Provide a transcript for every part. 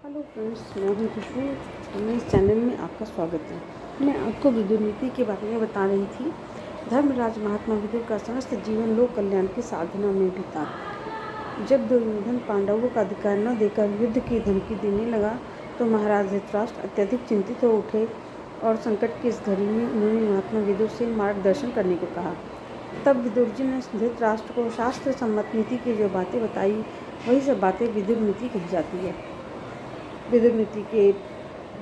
Hello friends, मैं हूं खुशबू। मेरे इस चैनल में आपका स्वागत है। मैं आपको विदुर नीति के बारे में बता रही थी। धर्मराज महात्मा विदुर का समस्त जीवन लोक कल्याण की साधना में बीता। जब दुर्योधन पांडवों का अधिकार न देकर युद्ध की धमकी देने लगा तो महाराज धृतराष्ट्र अत्यधिक चिंतित हो उठे और संकट की इस घड़ी में उन्होंने महात्मा विदुर से मार्गदर्शन करने को कहा। तब विदुर जी ने धृतराष्ट्र को शास्त्र सम्मत नीति की जो बातें बताई, वही सब बातें विदुर नीति कही जाती है। विदुर नीति के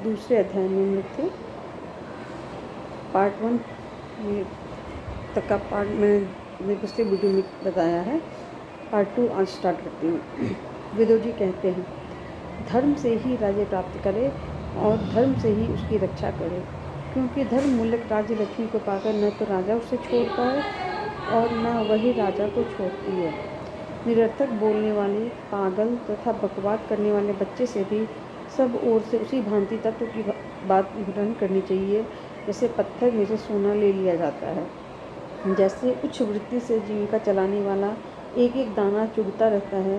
दूसरे अध्याय में हम लोग थे। पार्ट 1 तक का पार्ट मैंने पिछले वीडियो में बताया है। पार्ट 2 आज स्टार्ट करती हूँ। विदुर जी कहते हैं, धर्म से ही राज्य प्राप्त करे और धर्म से ही उसकी रक्षा करे, क्योंकि धर्म मूलक राज्य लक्ष्मी को पाकर न तो राजा उसे छोड़ता है और न वही राजा को छोड़ती है। निरर्थक बोलने वाले, पागल तथा बकवाद करने वाले बच्चे से भी सब ओर से उसी भांति तत्व की बात ग्रहण करनी चाहिए, जैसे पत्थर में से सोना ले लिया जाता है। जैसे उच्च वृत्ति से जीविका चलाने वाला एक एक दाना चुगता रहता है,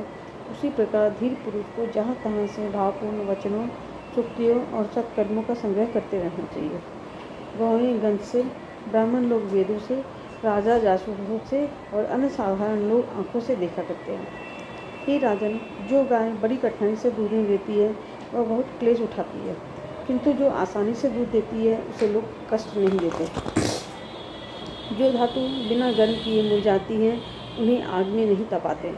उसी प्रकार धीर पुरुष को जहाँ तहाँ से भावपूर्ण वचनों, सुक्तियों और सत्कर्मों का संग्रह करते रहना चाहिए। गौएं गंध से, ब्राह्मण लोग वेदों से, राजा जासूसों से और अन्य साधारण लोग आँखों से देखा करते हैं। हे राजन, जो गाय बड़ी कठिनाई से दूध देती है वह बहुत क्लेश उठाती है, किंतु जो आसानी से दूध देती है उसे लोग कष्ट नहीं देते। जो धातु बिना गर्म किए मुरझाती हैं, उन्हें आग में नहीं तपाते।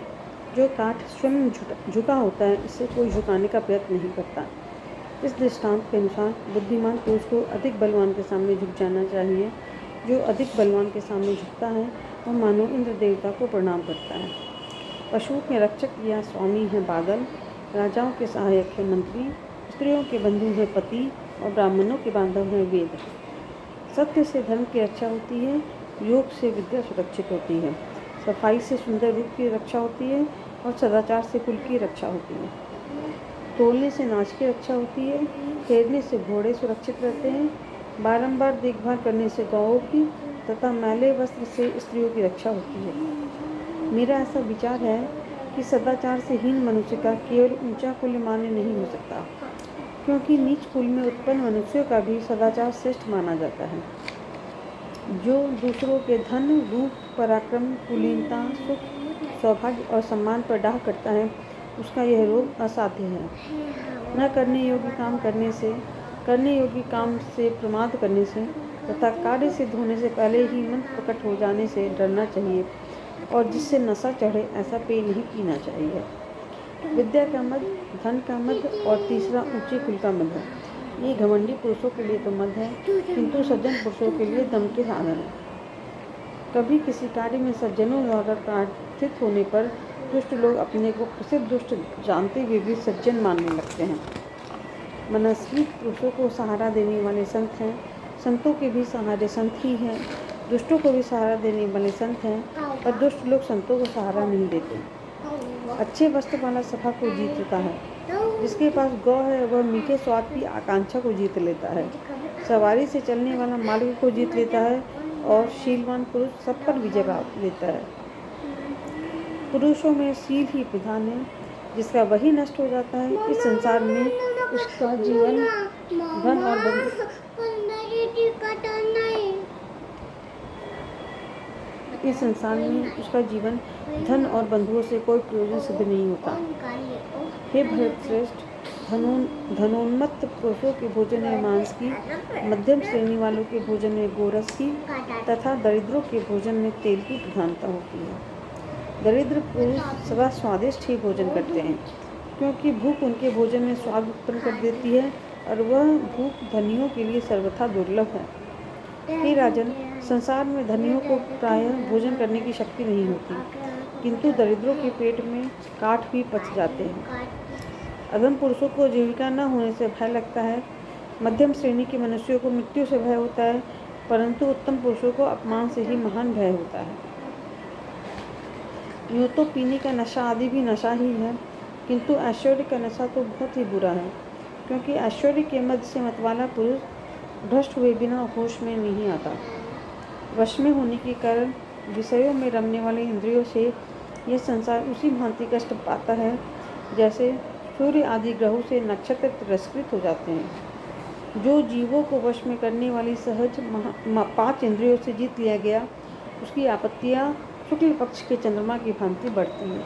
जो काठ स्वयं झुका होता है, इससे कोई झुकाने का प्रयत्न नहीं करता। इस दृष्टांत के अनुसार बुद्धिमान पुरुष को अधिक बलवान के सामने झुक जाना चाहिए। जो अधिक बलवान के सामने झुकता है वह मानो इंद्र देवता को प्रणाम करता है। पशुओं के रक्षक या स्वामी है बादल, राजाओं के सहायक है मंत्री, स्त्रियों के बंधु है पति और ब्राह्मणों के बांधव है वेद। सत्य से धर्म की रक्षा होती है, योग से विद्या सुरक्षित होती है, सफाई से सुंदर रूप की रक्षा होती है और सदाचार से कुल की रक्षा होती है। तोलने से नाच की रक्षा होती है, फेरने से घोड़े सुरक्षित रहते हैं, बारंबार देखभाल करने से गौओं की तथा मैले वस्त्र से स्त्रियों की रक्षा होती है। मेरा ऐसा विचार है कि सदाचार से हीन मनुष्य का केवल ऊंचा कुल मान्य नहीं हो सकता, क्योंकि नीच कुल में उत्पन्न मनुष्यों का भी सदाचार श्रेष्ठ माना जाता है। जो दूसरों के धन, रूप, पराक्रम, कुलीनता, सुख, सौभाग्य और सम्मान पर डाह करता है, उसका यह रोग असाध्य है। न करने योग्य काम से प्रमाद करने से तथा कार्य सिद्ध होने से पहले ही मन प्रकट हो जाने से डरना चाहिए, और जिससे नशा चढ़े ऐसा पेय नहीं पीना चाहिए। विद्या का मद, धन का मद और तीसरा ऊंचे कुल का मद है। ये घमंडी पुरुषों के लिए तो मद है, किंतु सज्जन पुरुषों के लिए दम के साधन है। कभी किसी कार्य में सज्जनों द्वारा प्रार्थित होने पर दुष्ट लोग अपने को प्रसिद्ध दुष्ट जानते हुए भी सज्जन मानने लगते हैं। मनस्वी पुरुषों को सहारा देने वाले संत हैं, संतों के भी सहारे संत ही हैं। दुष्टों को भी सहारा देने वाले संत हैं, पर दुष्ट लोग संतों को सहारा नहीं देते। अच्छे वस्त्र वाला सभा को जीतता है, जिसके पास गौ है वह मीठे स्वाद की आकांक्षा को जीत लेता है। सवारी से चलने वाला मार्ग को जीत लेता है और शीलवान पुरुष सब पर विजय प्राप्त लेता है। पुरुषों में शील ही प्रधान है, जिसका वही नष्ट हो जाता है। इस संसार में उसका जीवन धन और बंधुओं से कोई प्रयोजन सिद्ध नहीं होता। हे भरत श्रेष्ठ, धनोन्मत्त पुरुषों के भोजन में मांस की, मध्यम श्रेणी वालों के भोजन में गोरस की तथा दरिद्रों के भोजन में तेल की प्रधानता होती है। दरिद्र पुरुष सदा स्वादिष्ट ही भोजन करते हैं, क्योंकि भूख उनके भोजन में स्वाद उत्पन्न कर देती है और वह भूख धनियों के लिए सर्वथा दुर्लभ है। हे राजन, संसार में धनियों को प्रायः भोजन करने की शक्ति नहीं होती, किंतु दरिद्रों के पेट में काठ भी पच जाते हैं। अधम पुरुषों को जीविका न होने से भय लगता है, मध्यम श्रेणी के मनुष्यों को मृत्यु से भय होता है, परंतु उत्तम पुरुषों को अपमान से ही महान भय होता है। यूँ तो पीने का नशा आदि भी नशा ही है, किंतु ऐश्वर्य का नशा तो बहुत ही बुरा है, क्योंकि ऐश्वर्य के मद से मतवाला पुरुष भ्रष्ट हुए बिना होश में नहीं आता। वश में होने के कारण विषयों में रमने वाले इंद्रियों से यह संसार उसी भांति कष्ट पाता है, जैसे सूर्य आदि ग्रहों से नक्षत्र तिरस्कृत हो जाते हैं। जो जीवों को वश में करने वाली सहज 5 इंद्रियों से जीत लिया गया, उसकी आपत्तियाँ शुक्ल पक्ष के चंद्रमा की भांति बढ़ती हैं।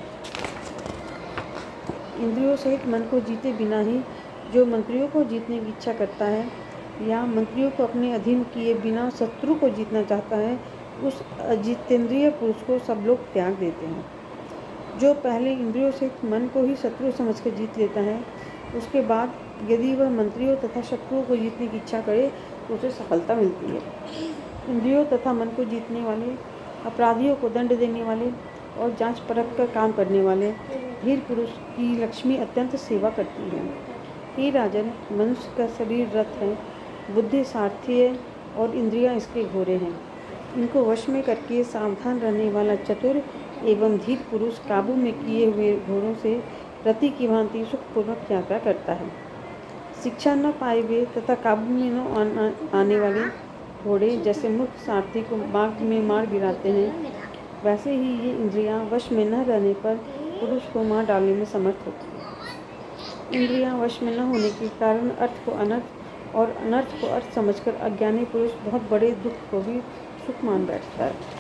इंद्रियों सहित मन को जीते बिना ही जो मंत्रियों को जीतने की इच्छा करता है या मंत्रियों को अपने अधीन किए बिना शत्रु को जीतना चाहता है, उस अजितेंद्रिय पुरुष को सब लोग त्याग देते हैं। जो पहले इंद्रियों सहित मन को ही शत्रु समझकर जीत लेता है, उसके बाद यदि वह मंत्रियों तथा शत्रुओं को जीतने की इच्छा करे तो उसे सफलता मिलती है। इंद्रियों तथा मन को जीतने वाले, अपराधियों को दंड देने वाले और जांच परख कर काम करने वाले धीर पुरुष की लक्ष्मी अत्यंत सेवा करती है। हे राजन, मनुष्य का शरीर रथ है, बुद्धि सारथी है और इंद्रियां इसके घोड़े हैं। इनको वश में करके सावधान रहने वाला चतुर एवं धीर पुरुष काबू में किए हुए घोड़ों से रति की भांति सुखपूर्वक यात्रा करता है। शिक्षा न पाए हुए तथा काबू में न आने वाले घोड़े जैसे मूर्ख सारथी को बाग में मार गिराते हैं, वैसे ही ये इंद्रियां वश में न रहने पर पुरुष को मार डालने में समर्थ होती है। इंद्रियां वश में न होने के कारण अर्थ को अनर्थ और अनर्थ को अर्थ समझकर अज्ञानी पुरुष बहुत बड़े दुख को भी सुख मान बैठता है।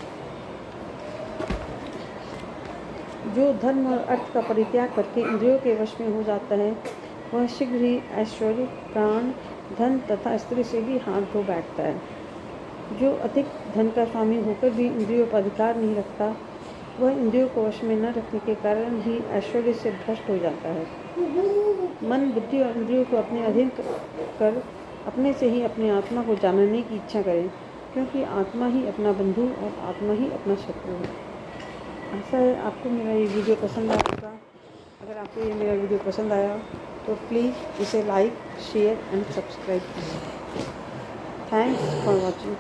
जो धर्म और अर्थ का परित्याग करके इंद्रियों के वश में हो जाता है, वह शीघ्र ही ऐश्वर्य, प्राण, धन तथा स्त्री से भी हाथ धो बैठता है। जो अधिक धन का स्वामी होकर भी इंद्रियों पर अधिकार नहीं रखता, वह इंद्रियों को वश में न रखने के कारण ही ऐश्वर्य से भ्रष्ट हो जाता है। मन, बुद्धि और इंद्रियों को अपने अधीन कर अपने से ही अपने आत्मा को जानने की इच्छा करें, क्योंकि आत्मा ही अपना बंधु और आत्मा ही अपना शत्रु है। ऐसा है, आपको मेरा ये वीडियो पसंद आएगा। अगर आपको ये मेरा वीडियो पसंद आया तो प्लीज़ इसे लाइक, शेयर एंड सब्सक्राइब करें। Thanks for watching.